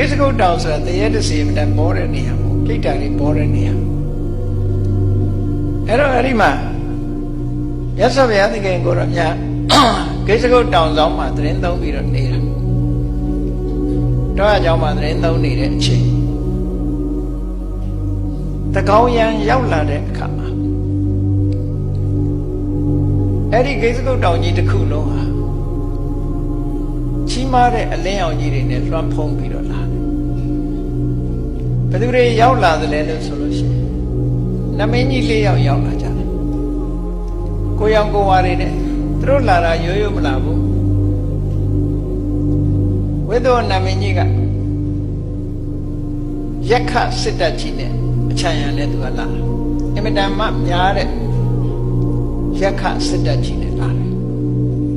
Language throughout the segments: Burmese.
ကိစ္စကုတ်တောင်ဆိုတာတရားတစ်စီမတန်ပေါ်တဲ့နေရာပေါ့ကိတ္တာလေးပေါ်တဲ့နေရာအဲ့တော့အဲ့ဒီမှာရသော်ဘုရားသခင်ကိုတော့မြတ်ကိစ္စကုတ်တောင်ဆောင်မှာသတင်းသုံးပြီးတော့နေတာတော့အကြောင်းမှာသတင်းသုံးနေတဲ့အချိန်တကောင်းရန်ရောက်လာတဲ့အခါမှာအဲ့ဒီကိစ္စကုတ်တောင်ကြီးတစ်ခုလုံးဟာကြီးမားတဲ့အလင်းရောင်ကြီးတွေနဲ့လွှမ်းဖုံးပြီးတော့လာတယ်ဘယ်သူတွေရောက်လာသလဲလို့ဆိုလို့ရှိရင်နမင်းကြီး၄ယောက်ရောက်လာကြတယ်ကိုရောင်ကိုဝါတွေနဲ့သူတို့လာတာရိုးရိုးမလာဘူးဝိသောနမင်းကြီးကရက်ခစစ်တပ်ကြီးနဲ့အချမ်းရံနဲ့သူကလာတယ်အင်မတန်မှများတဲ့ရက်ခစစ်တပ်ကြီးနဲ့လာတယ်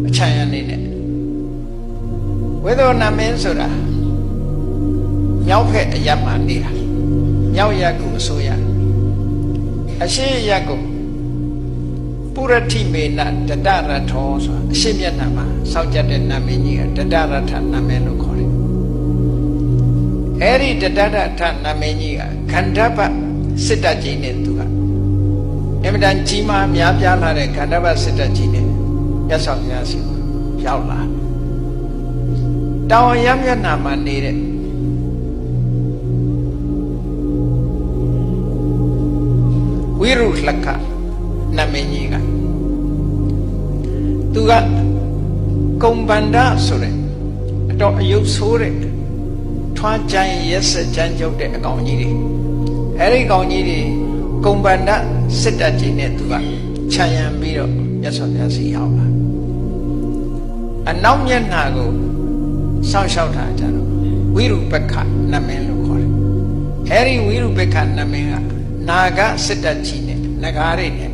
အချမ်းရံနေနဲ့ဝိသောနမင်းဆိုတာမြောက်ဖက်အရပ်မှာနေတာမြောက်ရပ်ကိုအစိုးရအရှိရပ်ကိုပုရတိမေနတတရထောဆိုတာအရှိမျက်နှာမှာစောင့်ကြတဲ့နာမည်ကြီးကတတရထနာမည်လို့ခေါ်တယ်အဲ့ဒီတတရထနာမည်ကြီးကခန္ဓာပစစ်တကြီးနဲ့သူကအမြဲတမ်းကြီးမားများပြားလာတဲ့ခန္ဓာပစစ်တကြီးနဲ့ရသော်ဘုရားစီရောက်လာတောင်ရမျက်နှာမှာနေတဲ့ဝိရုလက္ခနမင်းကြီးကသူကကုံဗန္ဒဆိုတဲ့အတော်အယုတ်ဆိုးတဲ့ထွားကြမ်းရက်စက်ကြမ်းကြုတ်တဲ့အကောင်ကြီးတွေအဲ့ဒီကောင်ကြီးတွေကုံဗန္ဒစစ်တပ်ကြီးနဲ့သူကခြံရံပြီးတော့မြတ်စွာဘုရားစီရောက်လာအနောက်မျက်နှာကိုစောင့်ရှောက်တာကြတော့ဝိရုပက္ခနမင်းလို့ခေါ်တယ်အဲ့ဒီဝိရုပက္ခနမင်းကနာဂစစ်တပ်ကြီးနဲ့နဂါးတွေနဲ့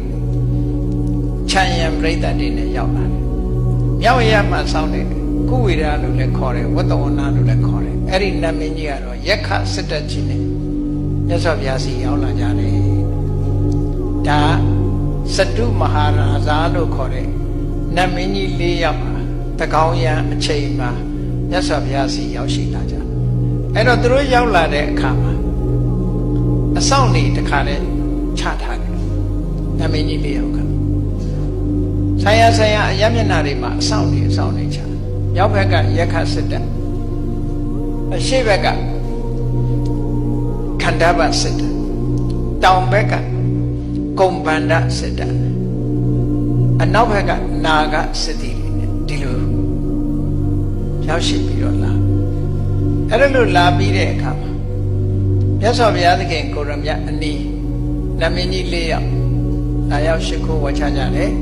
ခြံရံပြိတ္တတွေနဲ့ရောက်လာတယ်မြောက်ရမှဆောင်းတဲ့ကုဝေဒလို့လည်းခေါ်တယ်ဝတ္တဝနာလို့လည်းခေါ်တယ်အဲ့ဒီနမင်းကြီးကတော့ယက္ခစစ်တပ်ကြီးနဲ့မြတ်စွာဘုရားစီရောက်လာကြတယ်ဒါစတုမဟာရာဇာလို့ခေါ်တဲ့နမင်းကြီး၄ယောက်တကောင်းရန်အချိန်မှာမြတ်စွာဘုရားစီရောက်ရှိလာကြအဲ့တော့သူတို့ရောက်လာတဲ့အခါမှာအဆောင်နေတခါလဲချထားတယ်နမင်းကြီး၄ယောက်ကဆိုင်ရာအယမျက်နှာတွေမှာအဆောင်နေချမြောက်ဘက်ကယက္ခစစ်တပ်အရှေ့ဘက်ကခန္ဓာပစစ်တပ်တောင်ဘက်ကကုံဗန္ဒစစ်တပ်အနောက်ဘက်ကနာဂစစ်တီနဲ့ဒီလိုရောက်ရှိပြီးတော့လာအဲ့ဒါလို့လာပြီးတဲ့အခါမှာမြတ်စွာဘုရားသခင်ကိုရမြတ်အနီးနမင်းကြီး၄ယောက်လာရောက်ရှိခိုးဝတ်ချကြတယ်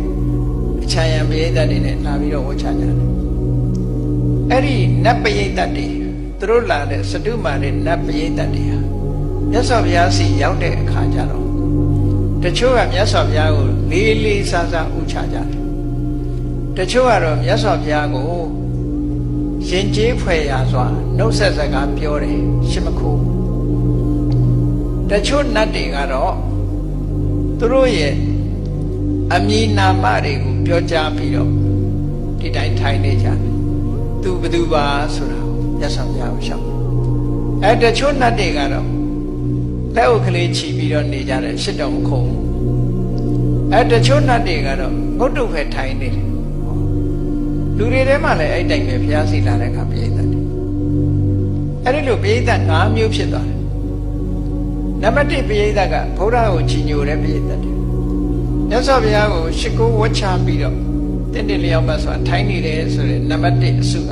အချမ်းရံပရိသတ်တွေနဲ့လာပြီးတော့ဝတ်ချကြတယ်အဲ့ဒီနတ်ပရိသတ်တွေသူတို့လာတဲ့စတုမာတဲ့နတ်ပရိသတ်တွေဟာမြတ်စွာဘုရားစီရောက်တဲ့အခါကျတော့တချို့ကမြတ်စွာဘုရားကိုလေးလေးစားစားဥချကြတယ်တချို့ကတော့မြတ်စွာဘုရားကိုရင်ကျေးဖွယ်ရာစွာနှုတ်ဆက်စကားပြောတယ်ရှမခိုးတချို့နတ်တွေကတော့သူတို့ရဲ့အမည်နာမတွေကိုပြောကြားပြီးတော့ဒီတိုင်းထိုင်နေကြတယ်သူဘယ်သူပါဆိုတာမြတ်စွာဘုရားကိုရှောက်တချို့နတ်တွေကတော့လက်အုပ်ကလေးချီပြီးတော့နေကြတယ်ရှစ်တော်မခုံတချို့နတ်တွေကတော့ငုတ်တုတ်ပဲထိုင်နေတယ်လူတွေထဲမှာလည်းအဲ့တိုင်ပဲဘုရားစီလာတဲ့အခါပိဋကတ်အဲ့ဒီလိုပိဋကတ်၅မျိုးဖြစ်သွားတယ်နံပါတ်1ပိဋကတ်ကဘုရားကိုချီညိုတဲ့ပိဋကတ်မြတ်စွာဘုရားကိုရှ िख ိုးဝတ်ချပြီးတော့တင့်တယ်လျောက်မှဆိုတာထိုင်နေတယ်ဆိုတဲ့နံပါတ်1အစုက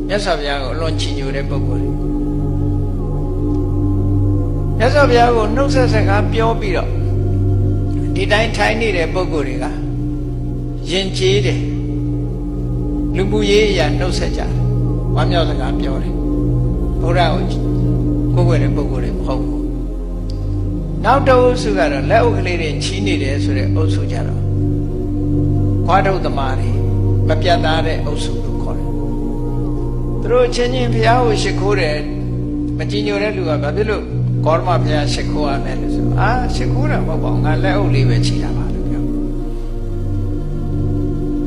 မြတ်စွာဘုရားကိုအလွန်ချီညိုတဲ့ပုဂ္ဂိုလ်မြတ်စွာဘုရားကိုနှုတ်ဆက်စကားပြောပြီးတော့ဒီတိုင်းထိုင်နေတဲ့ပုဂ္ဂိုလ်တွေကယဉ်ကျေးတယ်လူမှုရေးအရာနှုတ်ဆက်ကြတယ်ဝမ်းမြောက်စကားပြောတယ်ဘုရားကိုကိုယ်ွယ်တဲ့ပုဂ္ဂိုလ်တွေမဟုတ်ဘူးနောက်တစ်အုပ်စုကတော့လက်အုပ်ကလေးတွေချီးနေတယ်ဆိုတဲ့အုပ်စုကြတော့ခွားထုတ်သမားတွေမပြတ်သားတဲ့အုပ်စုလို့ခေါ်တယ်သူတို့ချင်းချင်းဘုရားကိုရှိခိုးတယ်မကြည်ညိုတဲ့လူကဘာဖြစ်လို့ကောရမဘုရားရှိခိုးရမယ်လို့ဆိုရှိခိုးတာမဟုတ်ပါဘူးငါလက်အုပ်လေးပဲချီတာပါလို့ပြော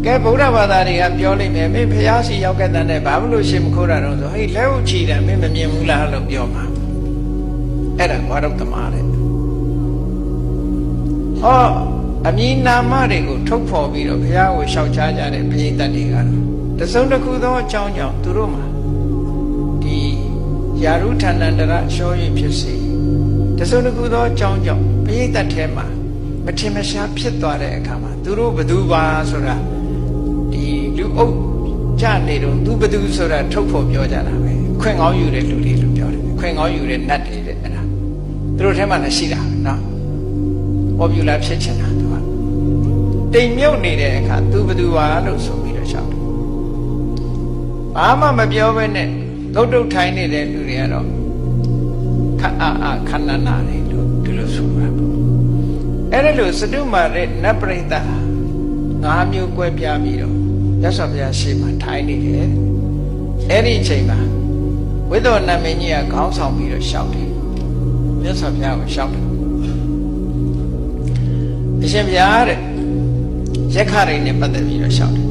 ကဲဗုဒ္ဓဘာသာတွေကပြောလိမ့်မယ်မင်းဖျားစီရောက်ခဲ့တဲ့ဘာလို့ရှင်မခိုးတာတော့ဆိုဟေးလက်ဥချီတယ်မင်းမမြင်ဘူးလားလို့ပြောမှာအဲ့ဒါဝါရုပ်သမားတဲ့ဟောအမည်နာမတွေကိုထုတ်ဖော်ပြီးတော့ဘုရားကိုရှောက်ချကြတဲ့ပရိသတ်တွေကတော့တစုံတစ်ခုသောအကြောင်းကြောင့်သူတို့မှာဒီယာရုဌာဏန္တရရှောရည်ဖြစ်စေတစုံတစ်ခုသောအကြောင်းကြောင့်ပရိသတ်ထဲမှာမထင်မရှားဖြစ်သွားတဲ့အခါမှာသူတို့ဘသူပါဆိုတာဒီလူအုပ်ကြနေတော့သူဘသူဆိုတာထုတ်ဖော်ပြောကြတာပဲခွင့်ကောင်းယူတဲ့လူတွေလို့ပြောတယ်ခွင့်ကောင်းယူတဲ့နတ်တွေတဲ့အဲ့ဒါသူတို့ထဲမှာလည်းရှိတာပဲနော်popular ဖြစ်ချင်တာသူကတိမ်မြုပ်နေတဲ့အခါသူဘသူပါလို့ဆိုပြီးတော့ရှောက်တယ်ဘာမှမပြောဘဲနဲ့သုတ်တုတ်ထိုင်နေတဲ့လူတွေကတော့ခခဏနာတွေလို့ဒီလိုဆိုတာပေါ့အဲ့ဒါလို့စတုမာရဲ့နတ်ပရိသတ်၅မျိုးကွဲပြားပြီးတော့မြတ်စွာဘုရားရှေ့မှာထိုင်နေတယ်အဲ့ဒီအချိန်မှာဝိသောနာမင်းကြီးကခေါင်းဆောင်ပြီးတော့ရှောက်တယ်မြတ်စွာဘုရားကိုရှောက်တယ်အရှင်ဘုရားတဲ့ရက်ခရိန်နဲ့ပတ်သက်ပြီးတော့ရှောက်တယ်